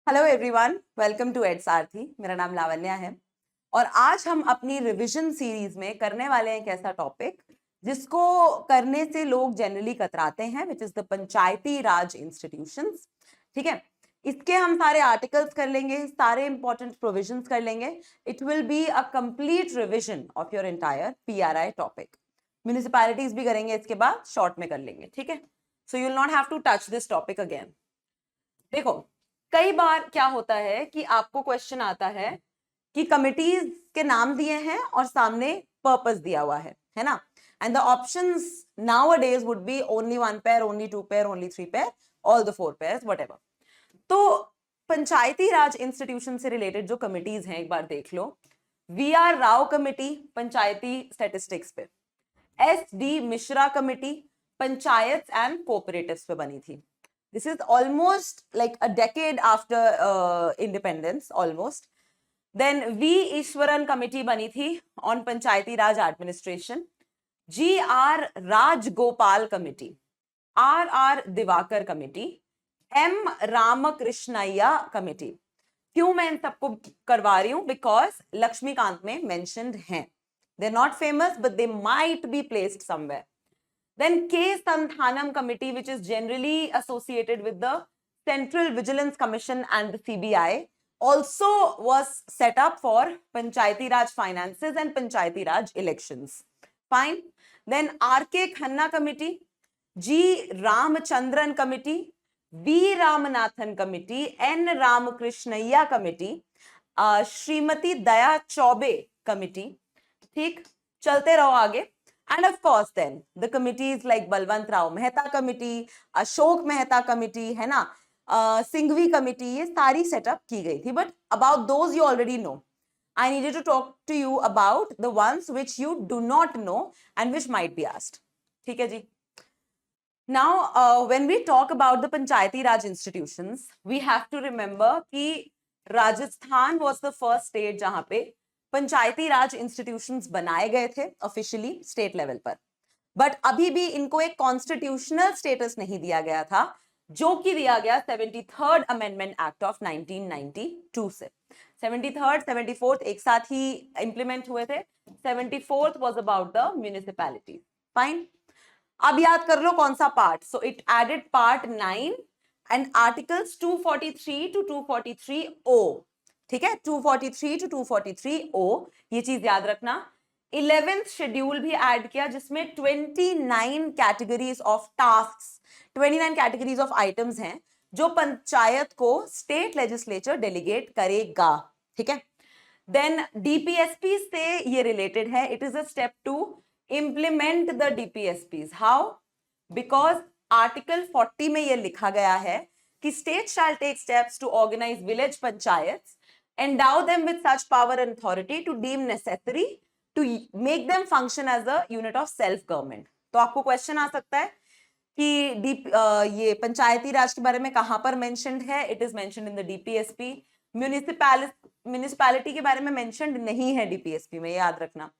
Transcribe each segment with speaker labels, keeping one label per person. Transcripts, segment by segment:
Speaker 1: Hello everyone, welcome to Ed Sarathi. मेरा नाम लावण्या है और आज हम अपनी रिवीजन सीरीज में करने वाले हैं एक ऐसा टॉपिक जिसको करने से लोग जनरली कतराते हैं, which is the Panchayati Raj institutions. ठीक है, इसके हम सारे आर्टिकल्स कर लेंगे, सारे इंपॉर्टेंट प्रोविजंस कर लेंगे। It will be a complete revision of your entire PRI topic. Municipalities भी करेंगे, इसके बाद शॉर्ट में कर लेंगे। ठीक है, so you will not have to touch this topic again. देखो, कई बार क्या होता है कि आपको क्वेश्चन आता है कि कमिटीज के नाम दिए हैं और सामने पर्पस दिया हुआ है ना, and the options nowadays would be only 1 pair, only 2 pair, only 3 pair, all the 4 pairs, whatever. तो पंचायती राज इंस्टीट्यूशन से रिलेटेड जो कमिटीज हैं एक बार देख लो। V R Rao committee Panchayati statistics पे, S D Mishra committee panchayat and cooperatives पे बनी थी। This is almost like a decade after independence, almost. Then V Ishwaran committee बनी थी on Panchayati Raj administration. GR Rajgopal committee, RR Divakar committee, M Ramakrishnaia committee. क्यों मैं इन सबको करवा रही हूं? Because लक्ष्मीकांत में mentioned हैं. They're not famous, but they might be placed somewhere. Then K Santhanam committee, which is generally associated with the Central Vigilance Commission and the CBI, also was set up for Panchayati Raj finances and Panchayati Raj elections. Fine. Then RK Khanna committee, G Ramachandran committee, V Ramanathan committee, N Ramakrishnaiya committee, Shrimati Daya Choubey committee. ठीक, चलते रहो आगे। And of course then the committees like Balwant Rao Mehta committee, Ashok Mehta committee, है ना, Singhvi committee, ये सारी setup की गई थी। But about those you already know. I needed to talk to you about the ones which you do not know and which might be asked. ठीक है जी. Now when we talk about the Panchayati Raj institutions, we have to remember कि Rajasthan was the first state जहां पे पंचायती राज institutions बनाए गए थे officially state level पर। But अभी भी इनको एक कॉन्स्टिट्यूशनल स्टेटस नहीं दिया गया था, जो कि दिया गया 73rd अमेंडमेंट एक्ट ऑफ 1992 से। 73rd 74th एक साथ ही इंप्लीमेंट हुए थे। 74th was about the municipality. Fine, अब याद कर लो कौन सा part. So it added part 9 and articles 243 to 243 O. ठीक है, 243 टू 243 ओ, ये चीज याद रखना। 11th शेड्यूल भी ऐड किया जिसमें 29 categories of tasks, 29 categories of items हैं जो पंचायत को स्टेट लेजिस्लेचर डेलीगेट करेगा। ठीक है, देन डीपीएसपी से ये रिलेटेड है। It is a step to implement the DPSPs. How? Because article 40 में ये लिखा गया है कि state shall take steps to organise village panchayat, endow them with such power and authority to deem necessary to make them function as a unit of self government. तो आपको question आ सकता है कि ये पंचायती राज के बारे में कहां पर मेंशन्ड है? It is mentioned in the DPSP. Municipality के बारे में मेंशन्ड नहीं है डीपीएसपी में, याद रखना।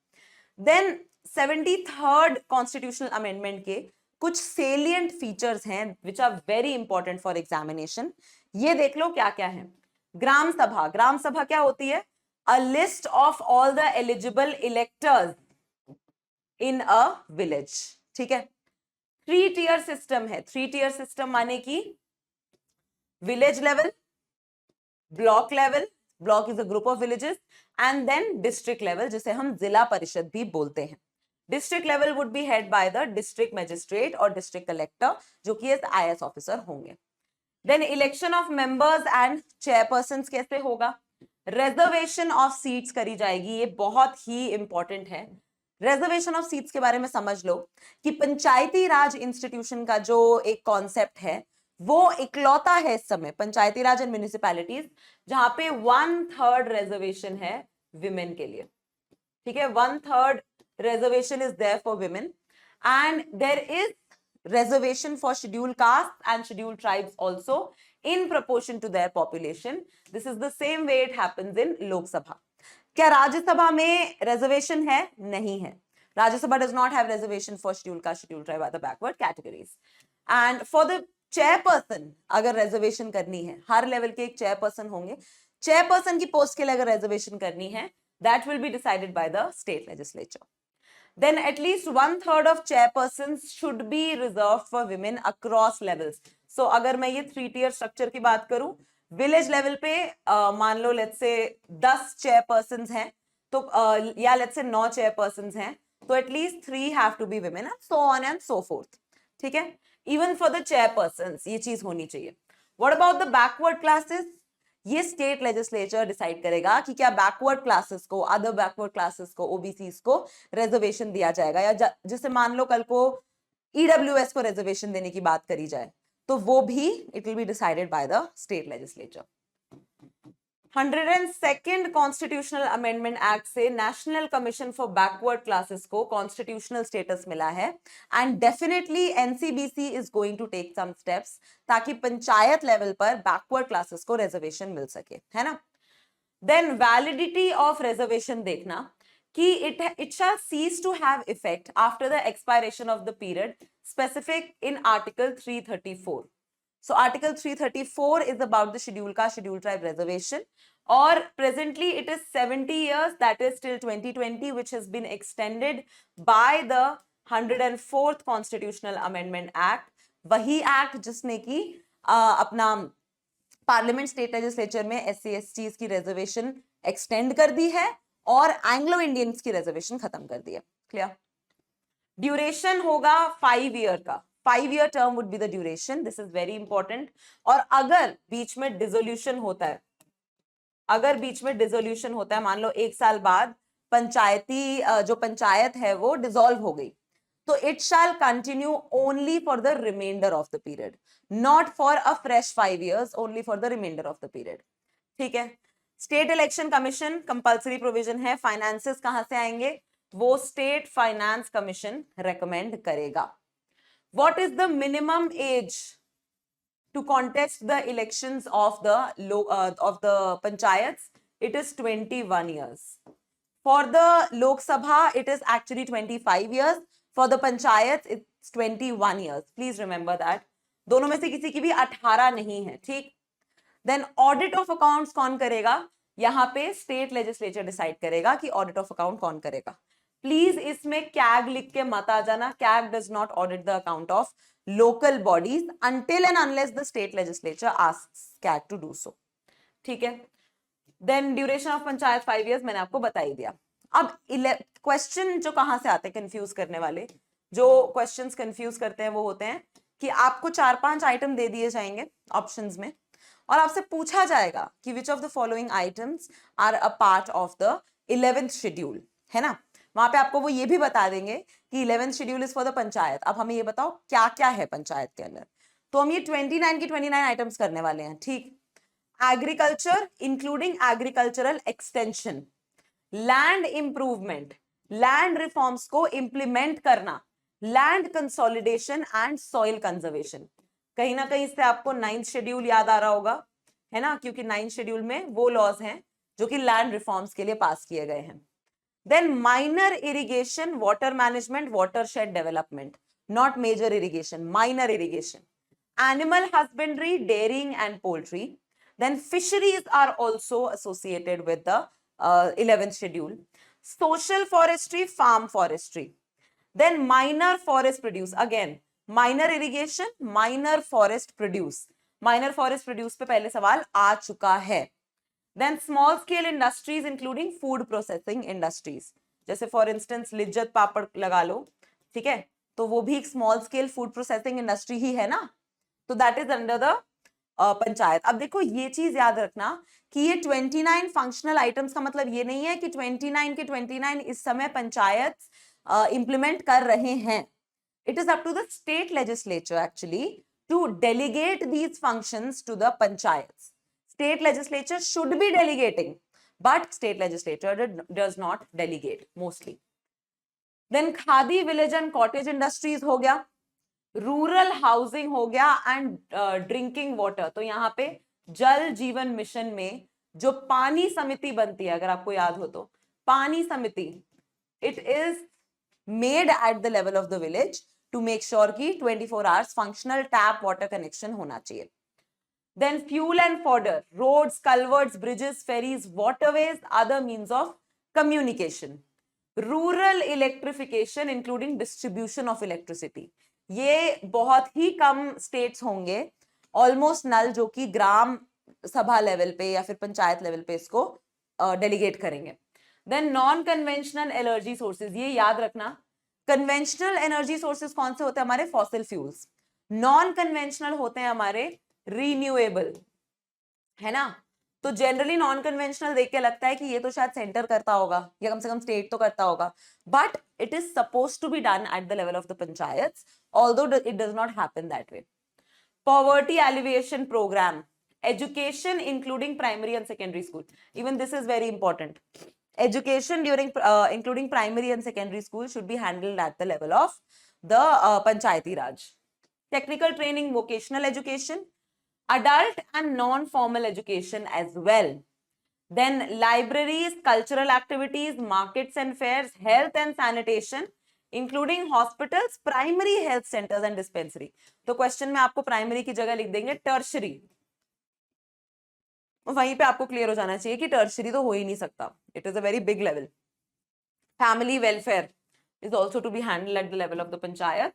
Speaker 1: देन 73rd कॉन्स्टिट्यूशनल अमेंडमेंट के कुछ सेलिएंट फीचर्स हैं which are very important for examination. ये देख लो क्या क्या है। ग्राम सभा, ग्राम सभा क्या होती है? A list of all the eligible electors in a village. ठीक है, 3 टियर सिस्टम है। 3 टियर सिस्टम माने कि village level, block level, block is a group of villages, and then district level जिसे हम जिला परिषद भी बोलते हैं। District level would be head by the district magistrate और डिस्ट्रिक्ट कलेक्टर, जो कि आईएएस ऑफिसर होंगे। Then election of members and chairpersons कैसे होगा? रिजर्वेशन ऑफ सीट्स करी जाएगी। ये बहुत ही इंपॉर्टेंट है। रिजर्वेशन ऑफ सीट्स के बारे में समझ लो कि पंचायती राज इंस्टीट्यूशन का जो एक कॉन्सेप्ट है वो इकलौता है इस समय पंचायती राज एंड म्युनिसिपैलिटीज जहां पे 1/3 रिजर्वेशन है विमेन के लिए। ठीक है, 1/3 reservation is there for women, and there is reservation for scheduled castes and scheduled tribes also in proportion to their population. This is the same way it happens in Lok Sabha. क्या राज्यसभा में reservation है? नहीं है। Rajya Sabha does not have reservation for scheduled caste, scheduled tribe, other backward categories. And for the chairperson अगर reservation करनी है, हर level के एक चेयरपर्सन होंगे, चेयरपर्सन की पोस्ट के लिए अगर रिजर्वेशन करनी है, that will be decided by the state legislature. Then at least 1/3 of chairpersons should be reserved for women across levels. So अगर मैं ये 3-tier structure की बात करूं, विलेज लेवल पे मान लो लेट्स से 10 चेयरपर्सन्स हैं, तो या लेट्स से 9 चेयरपर्सन्स हैं, तो at least 3 have to be women and so on and so forth. ठीक है, इवन फॉर द चेयरपर्सन्स ये चीज होनी चाहिए. What about the backward classes? ये स्टेट लेजिस्लेचर डिसाइड करेगा कि क्या बैकवर्ड क्लासेस को, अदर बैकवर्ड क्लासेस को, ओबीसीज को रिजर्वेशन दिया जाएगा, या जैसे मान लो कल को ईडब्ल्यूएस को रिजर्वेशन देने की बात करी जाए, तो वो भी it will be decided by the state legislature. 102nd constitutional amendment act से national commission for backward classes को कॉन्स्टिट्यूशनल स्टेटस मिला है, and definitely NCBC is going to take some steps ताकि पंचायत लेवल पर बैकवर्ड क्लासेस को reservation मिल सके, है ना. देन वैलिडिटी ऑफ रिजर्वेशन देखना कि it shall cease to have effect after the expiration of the period specific in article 334. So Article 334 is about the scheduled caste, scheduled tribe reservation, or presently it is 70 years, that is till 2020, which has been extended by the 104th Constitutional Amendment Act. वही act जिसने की अपना parliament state legislature में SC/STs की reservation extend कर दी है और Anglo Indians की रिजर्वेशन खत्म कर दी है. क्लियर? ड्यूरेशन होगा 5 ईयर का. 5-year term would be the duration. This is very important. और अगर बीच में डिसोल्यूशन होता है, अगर बीच में डिसोल्यूशन होता है, मान लो 1 साल बाद पंचायती जो पंचायत है वो डिसॉल्व हो गई, तो it shall continue only for the reminder of the period, not for a fresh 5 years, only for the reminder of the period. ठीक है. State election commission compulsory provision है. फाइनेंसेस कहां से आएंगे? वो स्टेट फाइनेंस कमीशन रेकमेंड करेगा. What is the minimum age to contest the elections of the panchayats? It is 21 years. For the Lok Sabha, it is actually 25 years. For the panchayats, it's 21 years. Please remember that. दोनों में से किसी की भी 18 नहीं है. ठीक. Then audit of accounts कौन करेगा? यहाँ पे स्टेट लेजिस्लेचर डिसाइड करेगा कि ऑडिट ऑफ अकाउंट कौन करेगा. प्लीज इसमें कैग लिख के मत आ जाना. CAG does not audit the account of local bodies until and unless the state legislature asks CAG to do so. ठीक है. Then duration of panchayat 5 years मैंने आपको बता ही दिया. अब क्वेश्चन जो कहां से आते हैं कंफ्यूज करने वाले, जो क्वेश्चंस कंफ्यूज करते हैं वो होते हैं कि आपको 4-5 आइटम दे दिए जाएंगे ऑप्शंस में और आपसे पूछा जाएगा कि which of the following items are a part of the 11th schedule, है ना. वहां पे आपको वो ये भी बता देंगे कि 11th schedule is for the panchayat. अब हमें ये बताओ क्या क्या है पंचायत के अंदर. तो हम ये 29 की 29 आइटम्स करने वाले हैं. ठीक. Agriculture including agricultural extension, land improvement, land reforms को इंप्लीमेंट करना, land consolidation and soil conservation. कहीं ना कहीं से आपको 9th शेड्यूल याद आ रहा होगा, है ना, क्योंकि 9th शेड्यूल में वो लॉज हैं जो कि लैंड रिफॉर्म्स के लिए पास किए गए हैं. Then minor irrigation, water management, watershed development, not major irrigation, minor irrigation. Animal husbandry, dairying and poultry. Then fisheries are also associated with the 11th schedule. Social forestry, farm forestry. Then minor forest produce, again minor irrigation, minor forest produce. Minor forest produce पे पहले सवाल आ चुका है. Then small scale industries including food processing industries, जैसे for instance Lijjat papad लगा लो. ठीक है, तो वो भी एक small scale food processing industry ही है ना. तो that is under the panchayat. अब देखो ये चीज याद रखना कि ये 29 फंक्शनल आइटम्स का मतलब ये नहीं है कि 29 के 29 इस समय पंचायत इंप्लीमेंट कर रहे हैं. It is up to the state legislature actually to delegate these functions to the panchayat. State legislature should be delegating, but state legislature does not delegate mostly. Then khadi, village and cottage industries हो गया, rural housing हो गया and drinking water. तो यहाँ पे जल जीवन mission में जो पानी समिति बनती है, अगर आपको याद हो तो पानी समिति, it is made at the level of the village to make sure कि 24 hours functional tap water connection होना चाहिए. Then fuel and fodder, roads, culverts, bridges, ferries, waterways, other means of communication. Rural electrification including distribution of electricity. ये बहुत ही कम states होंगे almost null जो कि ग्राम सभा level पे या फिर पंचायत लेवल पे इसको डेलीगेट करेंगे. Then non-conventional energy sources, ये याद रखना. Conventional energy sources कौन से होते हैं हमारे? Fossil fuels. Non-conventional होते हैं हमारे रिन्यूएबल, है ना. तो जनरली नॉन कन्वेंशनल देख के लगता है कि ये तो शायद सेंटर करता होगा या कम से कम स्टेट तो करता होगा, but it is suppose to be done at the level of the panchayat, although it does not happen that way. Poverty alleviation programme, education including primary and secondary school, even this is very important. Education during including primary and secondary school should be handled at the level of the Panchayati Raj. Technical training, vocational education, adult and non-formal education as well. Then libraries, cultural activities, markets and fairs, health and sanitation, including hospitals, primary health centers and dispensary. तो question में आपको primary की जगह लिख देंगे tertiary. वहीं पे आपको क्लियर हो जाना चाहिए कि टर्शरी तो हो ही नहीं सकता. It is a very big level. Family welfare is also to be handle at the level of the panchayat.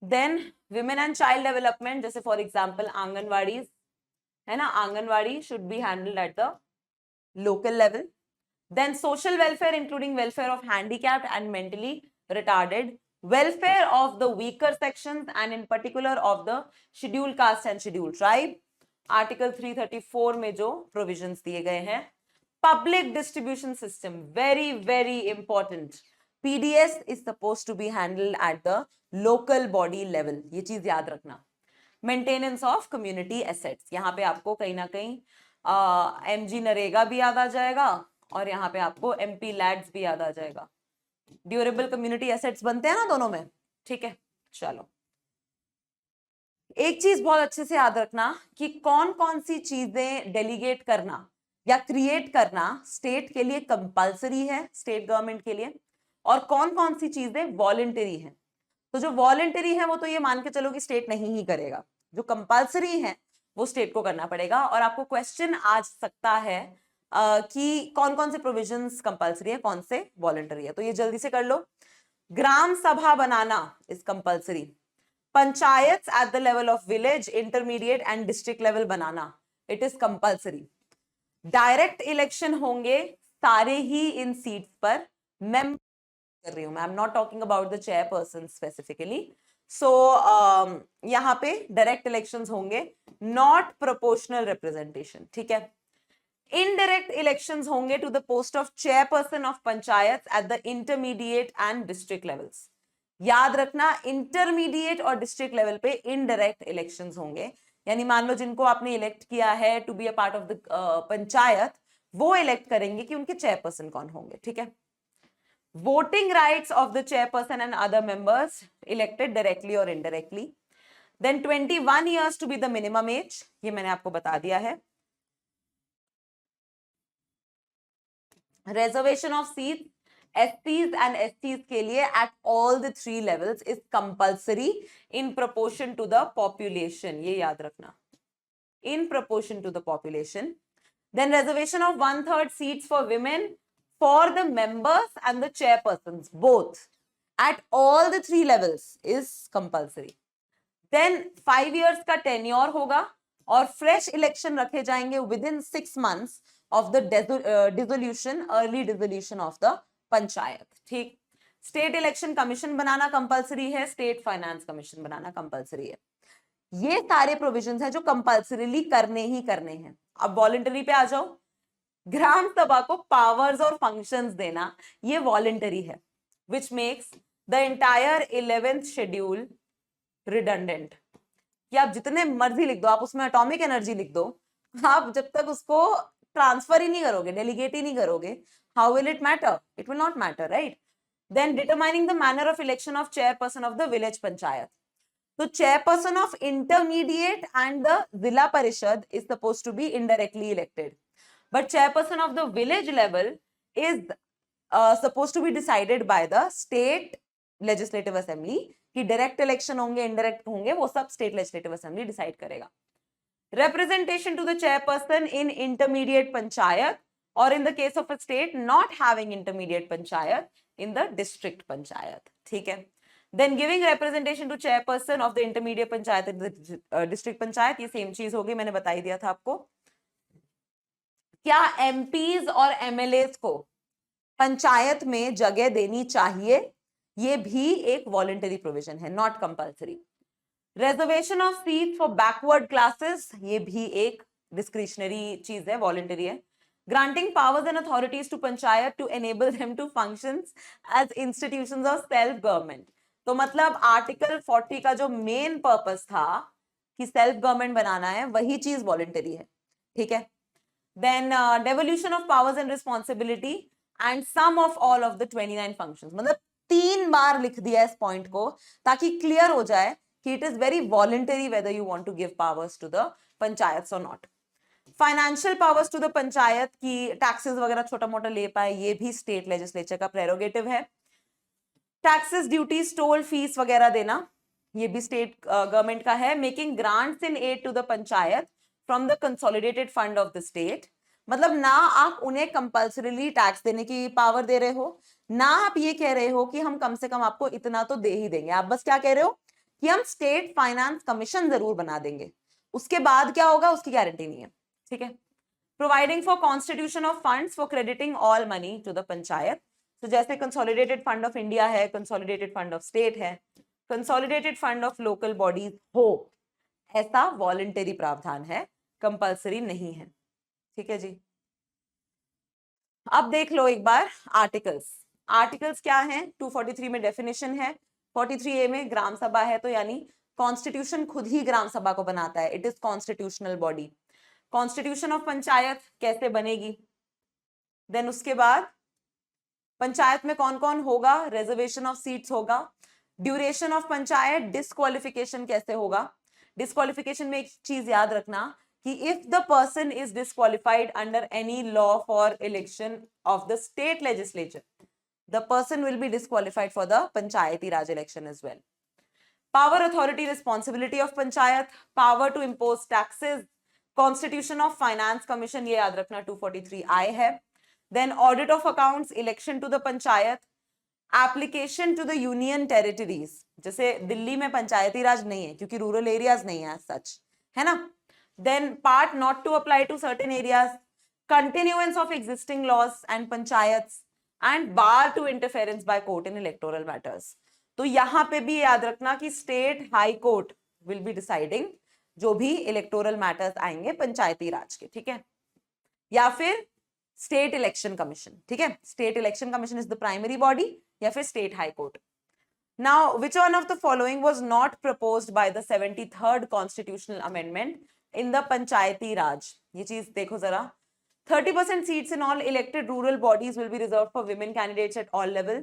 Speaker 1: Then women and child development, जैसे फॉर एग्जाम्पल आंगनवाड़ी है ना, anganwadi should be handled at the local level. Then social welfare including welfare of handicapped and mentally retarded, welfare of the weaker sections and in particular of the scheduled caste and scheduled tribe. Article 334 में जो provisions दिए गए हैं. Public distribution system, very very important. PDS is suppose to be handled at the local body level, ये चीज याद रखना. Maintenance of community assets, यहाँ पे आपको कहीं ना कहीं एमजी नरेगा भी याद आ जाएगा और यहाँ पे आपको एमपी लैड्स भी याद आ जाएगा. ड्यूरेबल कम्युनिटी एसेट्स बनते हैं ना दोनों में, ठीक है. चलो, एक चीज बहुत अच्छे से याद रखना कि कौन कौन सी चीजें डेलीगेट करना या क्रिएट करना स्टेट के लिए कंपलसरी है, स्टेट गवर्नमेंट के लिए, और कौन कौन सी चीजें वॉलंटरी हैं. तो जो वॉलंटरी है वो तो ये मान के चलो कि स्टेट नहीं ही करेगा. जो कंपलसरी है वो स्टेट को करना पड़ेगा. और आपको क्वेश्चन आ सकता है कि कौन कौन से प्रोविजंस कंपलसरी है, कौन से वॉलंटरी है. तो ये जल्दी से कर लो. ग्राम सभा बनाना is compulsory. Panchayat at the level of village, intermediate and district level बनाना, it is compulsory. Direct election होंगे सारे ही इन सीट्स पर. मैं कर रही हूं, I am not talking about the chairperson specifically. So यहाँ पे डायरेक्ट इलेक्शंस होंगे, नॉट प्रोपोर्शनल रिप्रेजेंटेशन, ठीक है. इनडायरेक्ट इलेक्शंस होंगे to the post of chairperson of panchayat at the intermediate and district levels. याद रखना, इंटरमीडिएट और डिस्ट्रिक्ट लेवल पे इनडायरेक्ट इलेक्शंस होंगे. यानी मान लो जिनको आपने इलेक्ट किया है to be a part of the panchayat, वो इलेक्ट करेंगे कि उनके चेयरपर्सन कौन होंगे, ठीक है. Voting rights of the chairperson and other members elected directly और indirectly. Then 21 years to be the minimum age, ये मैंने आपको बता दिया है. Reservation of seat SCs and STs के लिए at all the 3 levels is compulsory in proportion to the population. ये याद रखना, in proportion to the population. Then reservation of 1/3 seats for women for the members and the chairpersons both at all the 3 levels is compulsory. Then 5 years का tenure होगा और fresh election रखे जाएंगे within 6 months of the dissolution, early dissolution of the panchayat, ठीक. State election commission बनाना compulsory है, state finance commission बनाना compulsory है. ये सारे प्रोविजंस हैं जो कंपलसरीली करने ही करने हैं. अब वॉलंटरी पे आ जाओ. ग्राम सभा को पावर्स और फंक्शंस देना ये वॉलंटरी है, which makes the entire 11th schedule redundant. कि आप जितने मर्जी लिख दो, आप उसमें एटॉमिक एनर्जी लिख दो, आप जब तक उसको ट्रांसफर ही नहीं करोगे, डेलीगेट ही नहीं करोगे, how will it matter? It will not matter, right? Then determining the manner of election of chairperson of the village panchayat. So chairperson of intermediate and the Zilla Parishad is supposed to be indirectly elected, but chairperson of the village level is supposed to be decided by the state legislative assembly कि direct election होंगे, indirect होंगे, वो सब state legislative assembly decide करेगा. Representation to the chairperson in intermediate panchayat, or in the case of a state not having intermediate panchayat, in the district panchayat. ठीक है. Then giving representation to chairperson of the intermediate panchayat in the district panchayat, ये same चीज होगी, मैंने बता ही दिया था आपको. क्या MPs और MLAs को पंचायत में जगह देनी चाहिए? ये भी एक वॉलंटरी प्रोविजन है, not compulsory. Reservation of seat for backward classes, ये भी एक डिस्क्रिशनरी चीज है, वॉलंटरी है. Granting powers and authorities to panchayat to enable them to functions as institutions of self government. तो मतलब आर्टिकल 40 का जो मेन पर्पस था कि सेल्फ गवर्नमेंट बनाना है, वही चीज वॉलंटरी है. ठीक है. Then devolution of powers and responsibility and some of all of the 29 functions. मतलब 3 बार लिख दिया इस पॉइंट को ताकि क्लियर हो जाए कि it is very voluntary whether you want to give powers to the panchayats or not. Financial powers to the panchayat की taxes वगैरह छोटा मोटा ले पाए, ये भी state legislature का prerogative है. Taxes, duties, toll, fees वगैरह देना, ये भी state government का है. Making grants in aid to the panchayat from the consolidated fund of the state. मतलब ना आप उन्हें कंपल्सरीली टैक्स देने की पावर दे रहे हो, ना आप ये कह रहे हो कि हम कम से कम आपको इतना तो दे ही देंगे. आप बस क्या कह रहे हो कि हम स्टेट फाइनेंस कमीशन जरूर बना देंगे, उसके बाद क्या होगा उसकी गारंटी नहीं है. ठीक है. Providing for constitution of funds for crediting all money to the panchayat. तो जैसे कंसोलिडेटेड फंड ऑफ इंडिया है, कंसोलिडेटेड फंड ऑफ स्टेट है, consolidated fund of local bodies हो, ऐसा वॉलंटरी प्रावधान है, कंपल्सरी नहीं है. ठीक है जी. अब देख लो एक बार आर्टिकल्स. आर्टिकल्स क्या हैं? 243 में डेफिनेशन है, 43A में ग्राम सभा है, तो यानी कॉन्स्टिट्यूशन खुद ही ग्राम सभा को बनाता है. It is constitutional body. Constitution of panchayat कैसे बनेगी? देन उसके बाद पंचायत में कौन कौन होगा? रिजर्वेशन ऑफ सीट्स होगा. Duration of panchayat. डिस्क्वालिफिकेशन कैसे होगा? डिस्क्वालिफिकेशन में एक चीज याद रखना कि if the person is disqualified under any law for election of the state legislature, the person will be disqualified for the panchayati raj election as well. Power, authority, responsibility of panchayat. Power to impose taxes. Constitution of finance commission, ये याद रखना 243I है. Then audit of accounts, election to the panchayat. Application to the union territories. जैसे दिल्ली में पंचायती राज नहीं है क्योंकि rural areas नहीं है सच, है ना. Then part not to apply to certain areas. Continuance of existing laws and panchayats. And bar to interference by court in electoral matters. तो यहां पे भी याद रखना कि state high court will be deciding जो भी इलेक्टोरल मैटर्स आएंगे पंचायती राज के. ठीक है. या फिर स्टेट इलेक्शन कमीशन. ठीक है. State election commission is the primary body, या फिर state high court. Now which one of the following was not proposed by the 73rd constitutional amendment in the Panchayati Raj? ये चीज देखो जरा. 30% seats in all elected rural bodies will be reserved for women candidates at all level.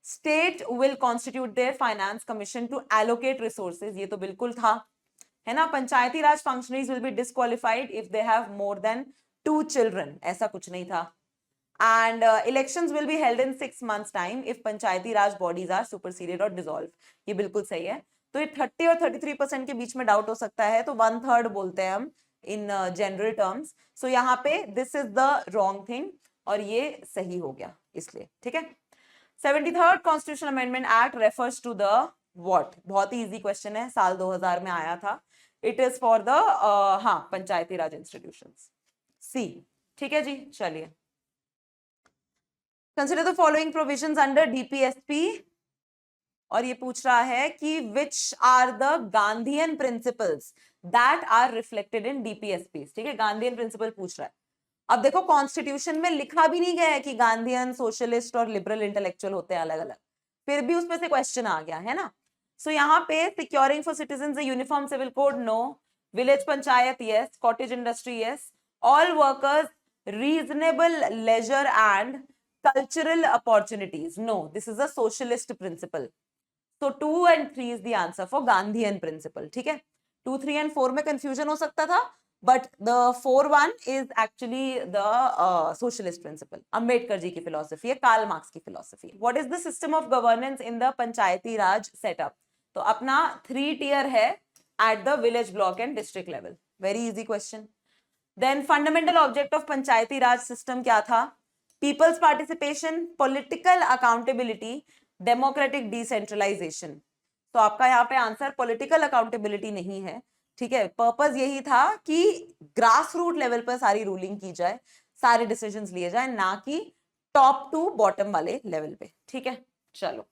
Speaker 1: State will constitute their finance commission to allocate resources. ये तो बिल्कुल था, है ना. पंचायती राज functionaries will be disqualified if they have more than 2 children. ऐसा कुछ नहीं था. And elections will be held in 6 months time if Panchayati Raj bodies are superseded or dissolved. ये बिल्कुल सही है. तो ये 30 और 33% के बीच में डाउट हो सकता है, तो 1/3 बोलते हैं हम in general terms. So यहाँ पे this is the wrong thing और ये सही हो गया इसलिए. ठीक है. 73rd Constitutional Amendment Act refers to the what? बहुत ही easy question है, साल 2000 में आया था. It is for the हाँ पंचायती राज institutions. C. ठीक है जी. चलिए. Consider the following provisions under DPSP. और ये पूछ रहा है कि which are the Gandhian principles that are reflected in DPSP. ठीक है. गांधीयन प्रिंसिपल पूछ रहा है. अब देखो कॉन्स्टिट्यूशन में लिखा भी नहीं गया है कि गांधीयन, सोशलिस्ट और लिबरल इंटेलेक्चुअल होते हैं अलग अलग, फिर भी उसमें से क्वेश्चन आ गया है ना. सो यहाँ पे securing for citizens uniform civil code, no. Village panchayat, yes. Cottage industry, yes. All workers reasonable leisure and cultural opportunities, no. This is a socialist principle. So 2 and 3 is the answer for Gandhian principle. ठीक है. 2, 3 and 4 में confusion हो सकता था, but the 4-1 is actually the socialist principle. Ambedkar ji ki philosophy hai, Karl Marx ki philosophy. What is the system of governance in the Panchayati Raj setup? तो अपना 3 tier है at the village block and district level. Very easy question. Then fundamental object of Panchayati Raj system क्या था? People's participation, political accountability, democratic decentralization. तो आपका यहाँ पे answer political accountability नहीं है, ठीक है. पर्पस यही था कि ग्रास रूट लेवल पर सारी रूलिंग की जाए, सारे डिसीजंस लिए जाए, ना कि टॉप टू बॉटम वाले लेवल पे, ठीक है. चलो,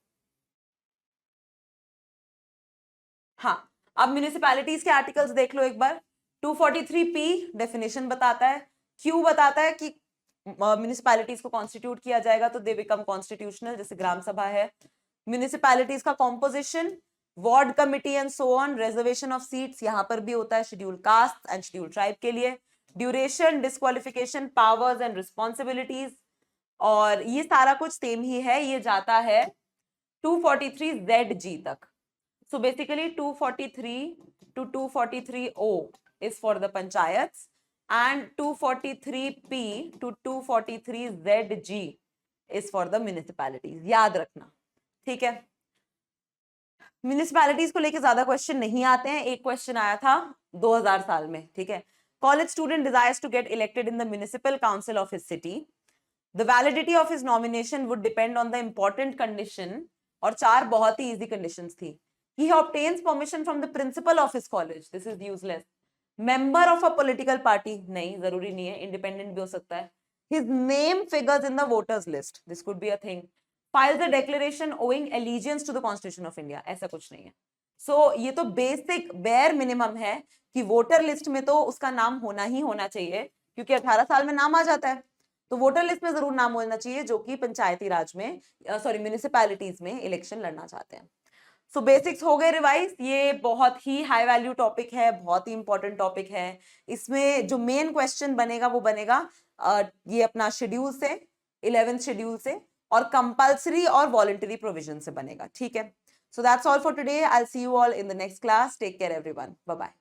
Speaker 1: हाँ, अब म्यूनिसिपैलिटीज के आर्टिकल्स देख लो एक बार. 243P डेफिनेशन बताता है, क्यों बताता है कि म्यूनिसिपैलिटीज को कॉन्स्टिट्यूट किया जाएगा तो दे बिकम कॉन्स्टिट्यूशनल, जैसे ग्राम सभा है. म्यूनिसिपैलिटीज का composition, ward committee and so on, reservation of seats यहाँ पर भी होता है schedule caste and schedule tribe के लिए, duration, disqualification, powers and responsibilities, और ये सारा कुछ सेम ही है. ये जाता है 243ZG तक. So basically 243 to 243O is for the panchayats and 243P to 243ZG is for the municipalities. याद रखना, ठीक है. म्यूनिसिपैलिटीज को लेके ज्यादा क्वेश्चन नहीं आते हैं. एक क्वेश्चन आया था 2000 साल में, ठीक है. College student desires to get elected in the municipal council of his city. The validity of his nomination would depend on the important condition, और 4 बहुत ही इजी कंडीशंस थी. He obtains permission from the principal of his college. This is useless. Member of a political party. नहीं, जरूरी नहीं है, independent भी हो सकता है. His name figures in the voters list. This could be a thing. Files a declaration owing allegiance to the Constitution of India. ऐसा कुछ नहीं है. So ये तो basic bare minimum है कि वोटर लिस्ट में तो उसका नाम होना ही होना चाहिए, क्योंकि 18 साल में नाम आ जाता है. तो वोटर लिस्ट में जरूर नाम होना चाहिए जो कि पंचायती राज में, सॉरी म्यूनिसिपैलिटीज में इलेक्शन लड़ना चाहते हैं. सो बेसिक्स हो गए रिवाइज. ये बहुत ही हाई वैल्यू टॉपिक है, बहुत ही इंपॉर्टेंट टॉपिक है. इसमें जो मेन क्वेश्चन बनेगा वो बनेगा ये अपना शेड्यूल से, 11th शेड्यूल से, और कंपल्सरी और वॉलंटरी प्रोविजन से बनेगा, ठीक है. So that's all for today. I will see you all in the next class. Take care everyone. Bye bye.